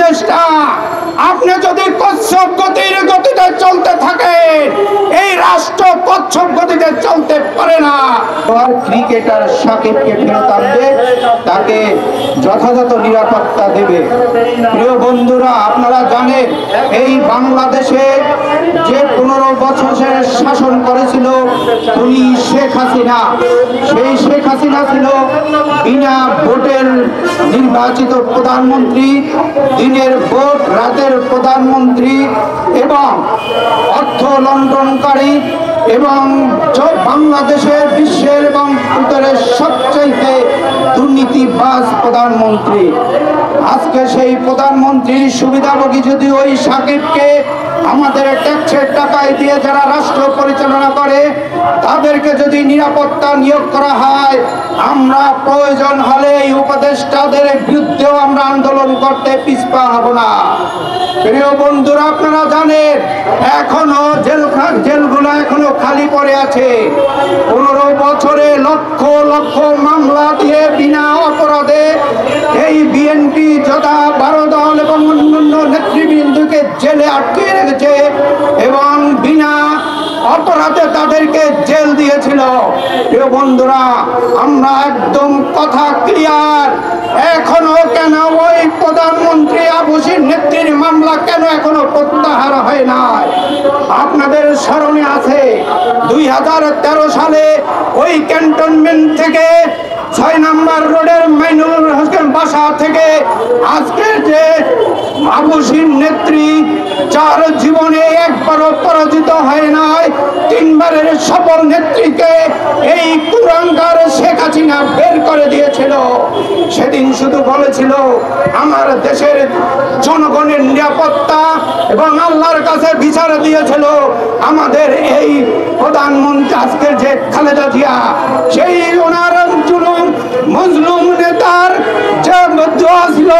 উপদেষ্টা, আপনি যদি কচ্ছপ গতিতে চলতে থাকেন, এই রাষ্ট্র কচ্ছপ গতিতে চলতে পারে না। ক্রিকেটার সাকিবকে ফেরত আনবে, তাকে যথাযথ নিরাপত্তা দেবে। প্রিয় বন্ধুরা, আপনারা জানেন এই বাংলাদেশে যে 15 বছরের শাসন করেছিল উনি শেখ হাসিনা। সেই শেখ হাসিনা ছিল বিনা ভোটের নির্বাচিত প্রধানমন্ত্রী, দিনের ভোট রাতের প্রধানমন্ত্রী এবং অর্থ লন্ডনকারী এবং বাংলাদেশের বিশ্বের এবং উত্তরের সবচাইতে দুর্নীতিবাজ প্রধানমন্ত্রী। আজকে সেই প্রধানমন্ত্রীর সুবিধাভোগী যদি ওই সাকিবকে আমাদের ট্যাক্সের টাকায় দিয়ে যারা রাষ্ট্র পরিচালনা করে তাদেরকে যদি নিরাপত্তা নিয়োগ করা হয়, আমরা প্রয়োজন হলে এই উপদেষ্টাদের বিরুদ্ধেও আমরা আন্দোলন করতে পিছপা হব না। প্রিয় বন্ধুরা, আপনারা জানেন এখনো জেলগুলো এখনো খালি পড়ে আছে। 15 বছরে লক্ষ লক্ষ মামলা দিয়ে বিনা অপরাধে এই বিএনপি যথা 12 দল এবং অন্যান্য নেতৃবৃন্দকে জেলে আটকে রেখেছে এবং বিনা অপরাধে তাদেরকে জেল দিয়েছিল। প্রিয় বন্ধুরা, আমরা একদম কথা ক্লিয়ার, এখনো কেন ওই প্রধানমন্ত্রী আবুসির নেত্রীর মামলা কেন এখনো প্রত্যাহার হয় না? আপনাদের স্মরণে আছে 2013 সালে ওই ক্যান্টনমেন্ট থেকে 6 নম্বর রোডের মাইনুল হোসেন বাসা থেকে আজকের যে আবুসির নেত্রী, যার জীবনে একবারও পরাজিত হয় নাই, 3 বারের সফল নেত্রীকে এই কুলাঙ্গার শেখ হাসিনা বের করে দিয়েছিল। সেদিন শুধু বলেছিল আমার দেশের জনগণের নিরাপত্তা এবং আল্লাহর কাছে বিচার দিয়েছিল আমাদের এই প্রধানমন্ত্রী আজকের যে খালেদা জিয়া, সেই ওনার জুলুম মজলুম নেতার যে দোয়া ছিল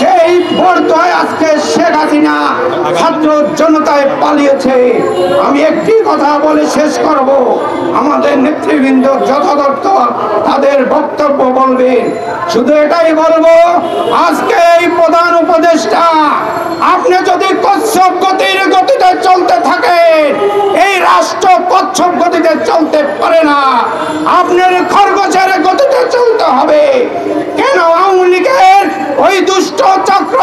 সেই বর্তমানে আজকে শেখ হাসিনা ছাত্র জনতায় পালিয়েছে। আমি একটি কথা বলে শেষ করব, আমাদের নেতৃবৃন্দ যথাযথ তাদের বক্তব্য বলবেন। শুধু এটাই বলবো, আজকে এই প্রধান উপদেষ্টা, আপনি যদি কচ্ছপ গতিতে চলতে থাকেন, এই রাষ্ট্র কচ্ছপ গতিতে চলতে পারে না। আপনার খরগোশের গতিতে চলতে হবে। কেন আওয়ামী লীগের ওই দুষ্ট চক্র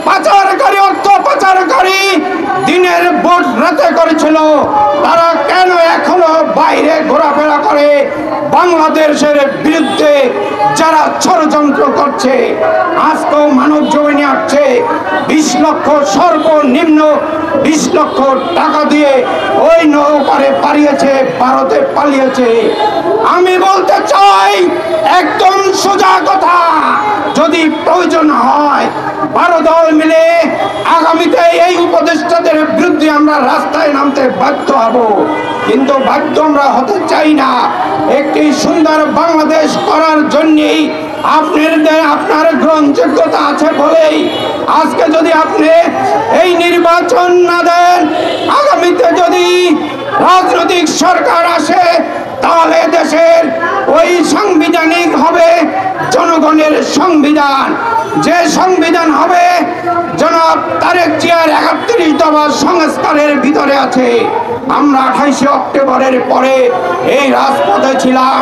পাচারকারী, অর্থ পাচারকারী দিনের ভোট রাতে করেছিল, তারা কেন এখনো বাইরে ঘোরাফেরা করে বাংলাদেশের বিরুদ্ধে যারা ষড়যন্ত্র করছে? আজকেও মানব জমিনে আসছে 20 লক্ষ, সর্বনিম্ন 20 লক্ষ টাকা দিয়ে ওই নৌকারে পালিয়েছে, ভারতে পালিয়েছে। আমি বলতে চাই একদম সোজা কথা, যদি প্রয়োজন হয় 12 দল মিলে আগামীতে এই উপদেষ্টাদের বিরুদ্ধে আমরা রাস্তায় নামতে বাধ্য হব, কিন্তু বাধ্য আমরা হতে চাই না। একটি সুন্দর বাংলাদেশ করার জন্যই আপনার গ্রহণযোগ্যতা আছে বলেই আজকে যদি আপনি এই নির্বাচন না দেন, আগামীতে যদি রাজনৈতিক সরকার আসে, তাহলে দেশের ওই সাংবিধানিক হবে জনগণের সংবিধান। যে সংবিধান হবে জনাব তারেক জিয়ার 31 দফা সংস্কারের ভিতরে আছে। আমরা 28 অক্টোবরের পরে এই রাজপথে ছিলাম,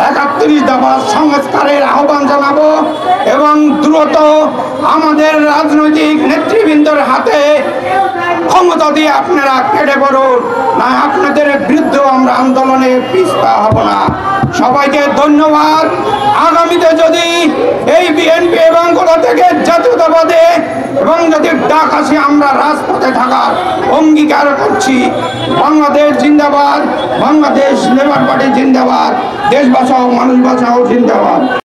31 দফা সংস্কারের আহ্বান জানাবো এবং দ্রুত আমাদের রাজনৈতিক নেতৃবৃন্দের হাতে ক্ষমতা দিয়ে আপনারা কেটে পড়ুন, না আপনাদের বিরুদ্ধেও আমরা আন্দোলনে পিছপা হব না। সবাইকে ধন্যবাদ। আগামীতে যদি এই বিএনপি এবং গোটা থেকে জাতীয়তাবাদে এবং যদি ডাক আসে, আমরা রাজপথে থাকার অঙ্গীকার করছি। বাংলাদেশ জিন্দাবাদ, বাংলাদেশ লেবার পার্টি জিন্দাবাদ, দেশ বাঁচাও মানুষ বাঁচাও জিন্দাবাদ।